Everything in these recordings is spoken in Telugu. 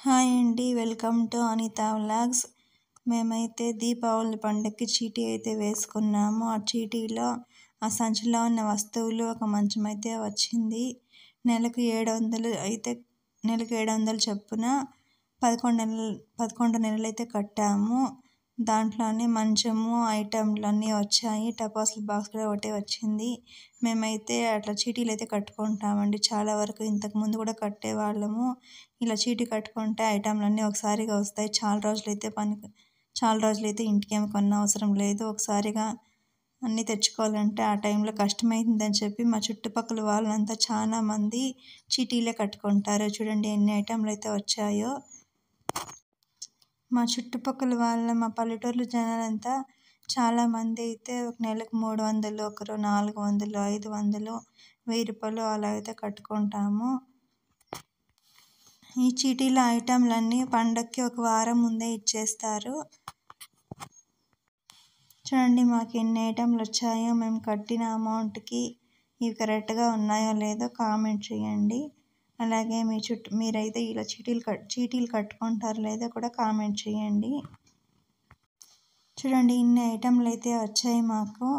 హాయ్ అండి, వెల్కమ్ టు అనితా వ్లాగ్స్. మేమైతే దీపావళి పండుగకి చీటీ అయితే వేసుకున్నాము. ఆ చీటీలో ఆ సంచిలో ఉన్న వస్తువులు ఒక మంచం అయితే వచ్చింది. నెలకు 700 చొప్పున 11 నెలలు అయితే కట్టాము. దాంట్లోనే మంచము ఐటెంలు అన్నీ వచ్చాయి. టపాసుల బాక్స్ కూడా ఒకటే వచ్చింది. మేమైతే అట్లా చీటీలు అయితే కట్టుకుంటామండి. చాలా వరకు ఇంతకుముందు కూడా కట్టేవాళ్ళము. ఇలా చీటీ కట్టుకుంటే ఐటెంలన్నీ ఒకసారిగా వస్తాయి. చాలా రోజులైతే ఇంటికేమి కొన్న అవసరం లేదు. ఒకసారిగా అన్నీ తెచ్చుకోవాలంటే ఆ టైంలో కష్టమైందని చెప్పి మా చుట్టుపక్కల వాళ్ళంతా చాలా మంది చీటీలే కట్టుకుంటారు. చూడండి ఎన్ని ఐటెంలు అయితే వచ్చాయో. మా చుట్టుపక్కల మా పల్లెటూర్ల జనాలంతా చాలామంది అయితే ఒక నెలకు 300, ఒకరు 400, 500, 1000 రూపాయలు అలా అయితే కట్టుకుంటాము. ఈ చీటీల ఐటెంలన్నీ పండగకి ఒక వారం ముందే ఇచ్చేస్తారు. చూడండి మాకు ఎన్ని ఐటెంలు వచ్చాయో. మేము కట్టిన అమౌంట్కి ఇవి కరెక్ట్గా ఉన్నాయో లేదో కామెంట్ చేయండి. అలాగే మీరైతే ఇలా చీటీలు కట్టుకుంటారో లేదో కూడా కామెంట్ చేయండి. చూడండి ఇన్ని ఐటెంలు అయితే వచ్చాయి మాకు.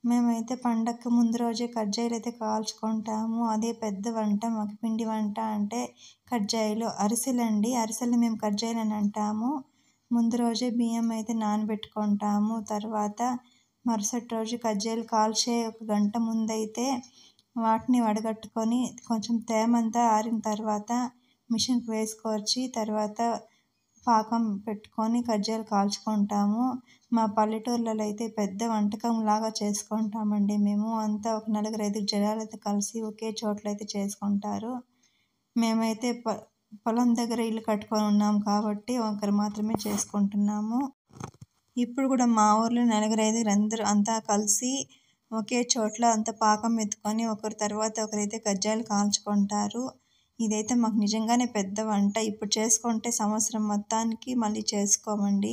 మేమైతే పండగకి ముందు రోజే కజ్జాయిలు అయితే కాల్చుకుంటాము. అదే పెద్ద వంట. మాకు పిండి వంట అంటే కజ్జాయిలు, అరిసెలండి. అరిసెలు మేము కజ్జాయిలు అని అంటాము. ముందు రోజే బియ్యం అయితే నానబెట్టుకుంటాము. తర్వాత మరుసటి రోజు కజ్జాయిలు కాల్చే ఒక గంట ముందైతే వాటిని వడగట్టుకొని కొంచెం తేమంతా ఆరిన తర్వాత మిషన్కి వేసుకొచ్చి తర్వాత పాకం పెట్టుకొని కజ్జాయిలు కాల్చుకుంటాము. మా పల్లెటూర్లలో అయితే పెద్ద వంటకం లాగా చేసుకుంటామండి. మేము అంతా ఒక 4-5 జనాలు అయితే కలిసి ఒకే చోట్ల అయితే చేసుకుంటారు. మేమైతే పొలం దగ్గర ఇల్లు కట్టుకొని ఉన్నాం కాబట్టి ఒకరు మాత్రమే చేసుకుంటున్నాము. ఇప్పుడు కూడా మా ఊర్లో 4-5 అందరూ అంతా కలిసి ఒకే చోట్ల అంత పాకం ఎత్తుకొని ఒకరి తర్వాత ఒకరైతే కజ్జాయిలు కాల్చుకుంటారు. ఇదైతే మాకు నిజంగానే పెద్ద వంట. ఇప్పుడు చేసుకుంటే సంవత్సరం మొత్తానికి మళ్ళీ చేసుకోమండి.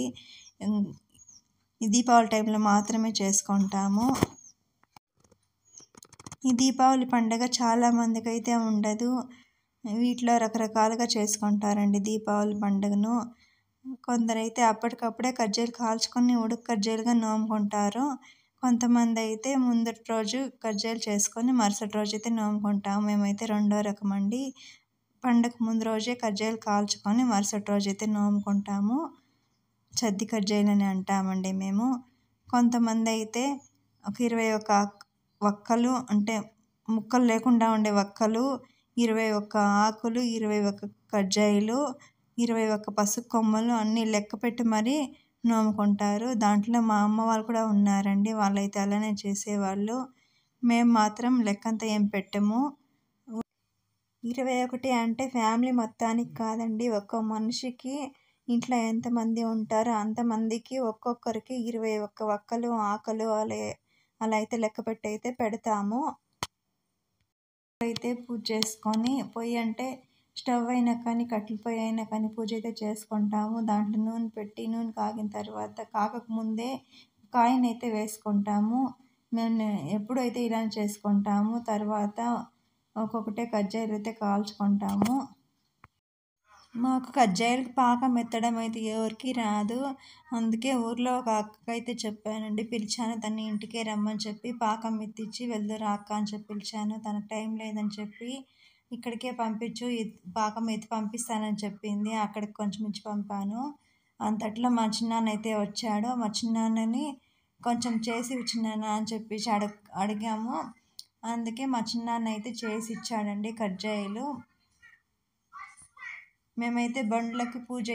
ఈ దీపావళి టైంలో మాత్రమే చేసుకుంటాము. ఈ దీపావళి పండుగ చాలామందికి అయితే ఉండదు. వీటిలో రకరకాలుగా చేసుకుంటారండి దీపావళి పండుగను. కొందరైతే అప్పటికప్పుడే కజ్జాయిలు కాల్చుకొని ఉడుకు కజ్జాయిలుగా నోముకుంటారు. కొంతమంది అయితే ముందటి రోజు కజ్జాయిలు చేసుకొని మరుసటి రోజు అయితే నోముకుంటాము. మేమైతే రెండో రకం అండి. పండగ ముందు రోజే కజ్జాయిలు కాల్చుకొని మరుసటి రోజు అయితే నోముకుంటాము. చద్ది కజ్జాయిలు అని అంటామండి మేము. కొంతమంది అయితే ఒక 21 వక్కలు అంటే ముక్కలు లేకుండా ఉండే వక్కలు, 21 ఆకులు, 21 కజ్జాయిలు, 21 పసుపు కొమ్మలు అన్నీ లెక్క పెట్టి మరీ నోముకుంటారు. దాంట్లో మా అమ్మ వాళ్ళు కూడా ఉన్నారండి. వాళ్ళైతే అలానే చేసేవాళ్ళు. మేము మాత్రం లెక్కంతా ఏం పెట్టము. 21 అంటే ఫ్యామిలీ మొత్తానికి కాదండి, ఒక్కో మనిషికి ఇంట్లో ఎంతమంది ఉంటారో అంతమందికి ఒక్కొక్కరికి 21 వక్కలు, ఆకులు అలా అయితే లెక్క పెట్టి అయితే పెడతాము. అయితే పూజ చేసుకొని పొయ్యి అంటే స్టవ్ అయినా కానీ కట్టెల పొయ్యి అయినా కానీ పూజ అయితే చేసుకుంటాము. దాంట్లో నూనె పెట్టి నూనె కాగిన తర్వాత కాగకముందే కాయనైతే వేసుకుంటాము. మేము ఎప్పుడైతే ఇలా చేసుకుంటాము. తర్వాత ఒక్కొక్కటే కజ్జాయిలు అయితే కాల్చుకుంటాము. మాకు కజ్జాయిలకి పాకం ఎత్తడం అయితే ఎవరికి రాదు. అందుకే ఊర్లో ఒక అక్కకైతే చెప్పానండి, పిలిచాను. తన ఇంటికే రమ్మని చెప్పి పాకం ఎత్తించి వెళ్దురా అక్క అని చెప్పి పిలిచాను. తనకు టైం లేదని చెప్పి ఇక్కడికే పంపించు, పాకం ఎత్తి పంపిస్తానని చెప్పింది. అక్కడికి కొంచెం ఇచ్చి పంపాను. అంతట్లో మా చిన్నాన్న అయితే వచ్చాడు. మా చిన్నాన్నని కొంచెం చేసి చిన్నాన్న అని చెప్పి అడిగాము. అందుకే మా చిన్నాన్న అయితే చేసి ఇచ్చాడండి కజ్జాయిలు. మేమైతే బండ్లకి పూజ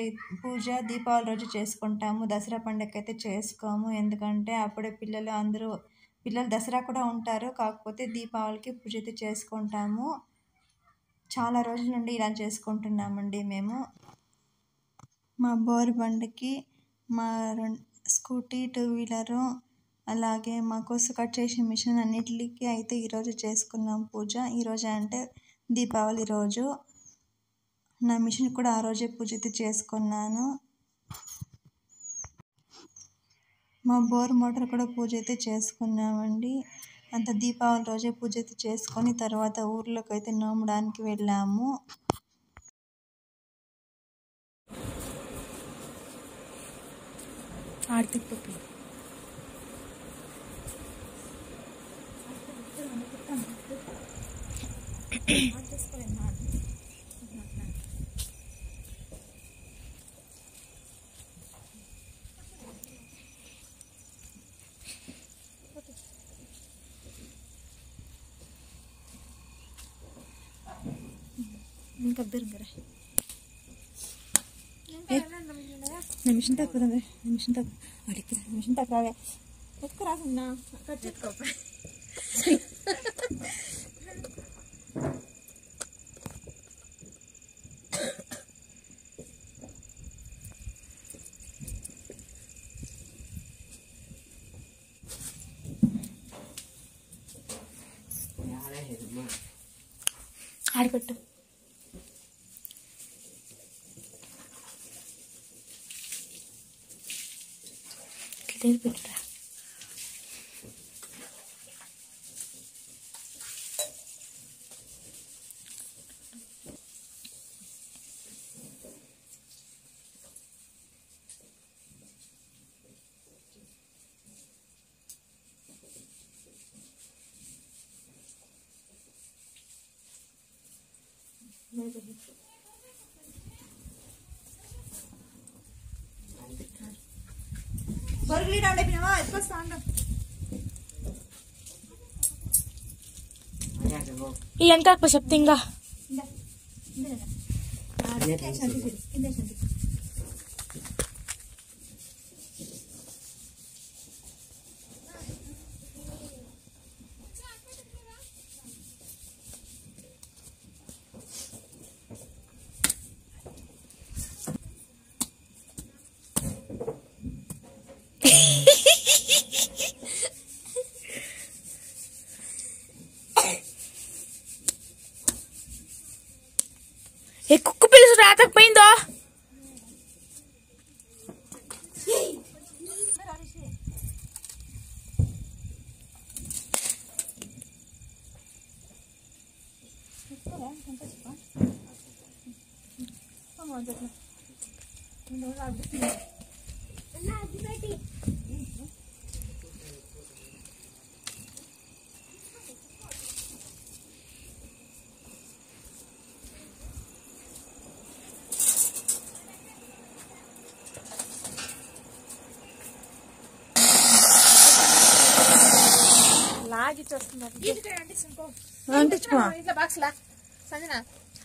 దీపావళి రోజు చేసుకుంటాము. దసరా పండుగకి అయితే చేసుకోము. ఎందుకంటే అప్పుడే పిల్లలు దసరా కూడా ఉంటారు. కాకపోతే దీపావళికి పూజ అయితే చేసుకుంటాము. చాలా రోజుల నుండి ఇలా చేసుకుంటున్నామండి మేము. మా బోరు బండికి మా స్కూటీ, 2 వీలరు అలాగే మా కొసు కట్ చేసే మిషన్ అన్నిటికీ అయితే ఈరోజు చేసుకున్నాం పూజ. ఈరోజు అంటే దీపావళి రోజు. నా మిషన్ కూడా ఆ రోజే పూజ అయితే చేసుకున్నాను. మా బోర్ మోటార్ కూడా పూజ అయితే చేసుకున్నామండి. అంత దీపావళి రోజే పూజ అయితే చేసుకొని తర్వాత ఊర్లోకి అయితే నోమడానికి వెళ్ళాము. ఆడితిప్పి ఇంకా బెర్గరే నిమిషం తక్కువ నిమిషం తక్కువ అడిగి నిమిషం తక్కువ రావే ఎక్కువ రాకున్నా కట్ చేసుకో ఆడిపెట్టు పెట్టరా బర్గలీ రాండి పినవా ఎక్కువ సాండ్ ఈ ఎంకాకు చెప్తింగా ఏ కుక్క పిలుసు రాకపోయిందో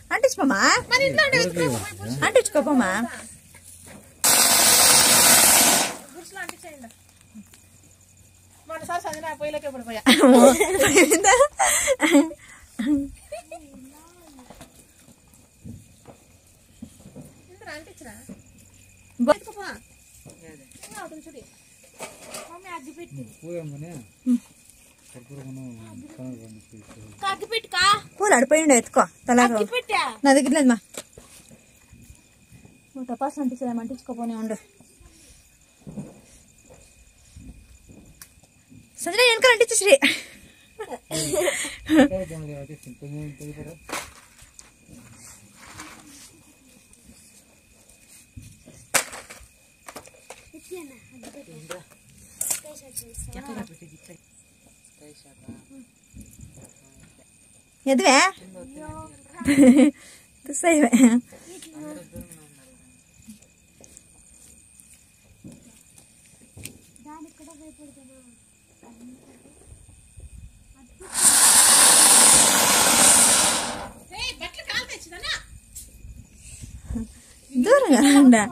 అంటించుకోమా అంటించుకోపమ్మా మొన్నసారి సంజన పొయ్యిలోకి పడిపోయా అంటించరా చూడి మమ్మీ అగ్గి పెట్టి పూలు అడిపోయిండు ఎత్తుకో తలాగా నా దగ్గర లేదు మా నువ్వు టపాస్ అంటించదా అంటించుకోపోనే ఉండు సంజన వెనకాల అంటించు శ్రీ ఎదువే తుస్సైవే దూరంగా రండా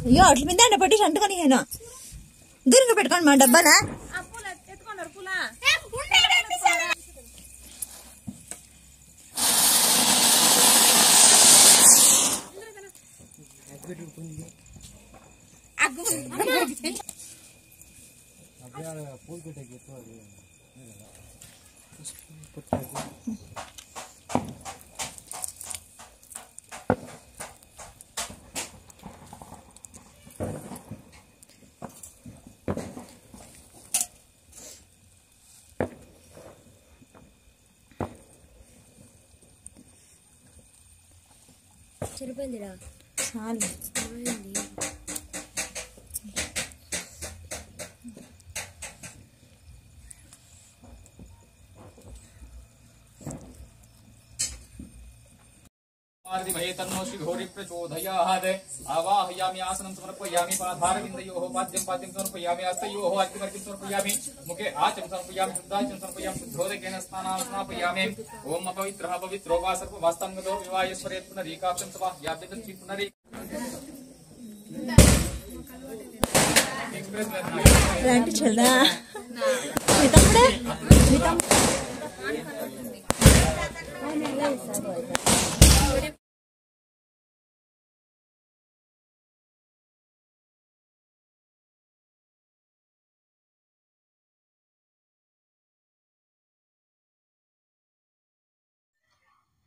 అయ్యో అట్ల మీద అండి పట్టి అంటుకొని నేను దూరంగా పెట్టుకోండి మా డబ్బాలా చెరిపోయిందిరా చాలు महे तन्नो श्रीघोरी प्रचोदयात् आवाहयामि आसनं समर्पयामि पादारविन्दयोः पाद्यं समर्पयामि हस्तयोः अर्घ्यमर्घ्यं समर्पयामि मुखे आचमनं समर्पयामि शुद्धाचमनं समर्पयामि शुद्धोदकेन स्नानं समापयामि ओम अपवित्रः पवित्रो वा सर्ववास्तंगतो विवाहेश्वरेत् पुनरीकाक्षं समाह्याभ्यदच्छि पुनरी రండి చెల్దా మీ తమ్ముడే మీ తమ్ముడు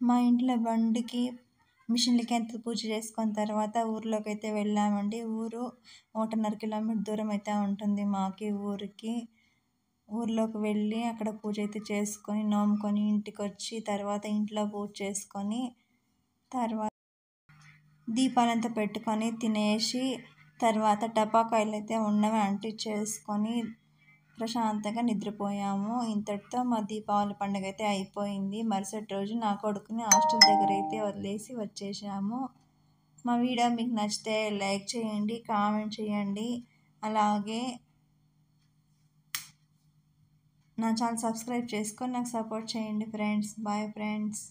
మా ఇంట్లో బండికి మిషన్లకి ఎంత పూజ చేసుకున్న తర్వాత ఊర్లోకి అయితే వెళ్ళామండి. ఊరు 1.5 కిలోమీటర్ దూరం అయితే ఉంటుంది మాకి ఊరికి. ఊర్లోకి వెళ్ళి అక్కడ పూజ అయితే చేసుకొని నోముకొని ఇంటికి వచ్చి తర్వాత ఇంట్లో పూజ చేసుకొని తర్వాత దీపాలంతా పెట్టుకొని తినేసి తర్వాత టపాకాయలు అయితే ఉన్నవి అంటించేసుకొని ప్రశాంతంగా నిద్రపోయాము. ఇంతటితో మా దీపావళి పండుగ అయితే అయిపోయింది. మరుసటి రోజు నా కొడుకుని హాస్టల్ దగ్గర అయితే వదిలేసి వచ్చేసాము. మా వీడియో మీకు నచ్చితే లైక్ చేయండి, కామెంట్ చేయండి, అలాగే నా ఛానల్ సబ్స్క్రైబ్ చేసుకొని నాకు సపోర్ట్ చేయండి ఫ్రెండ్స్. Bye friends.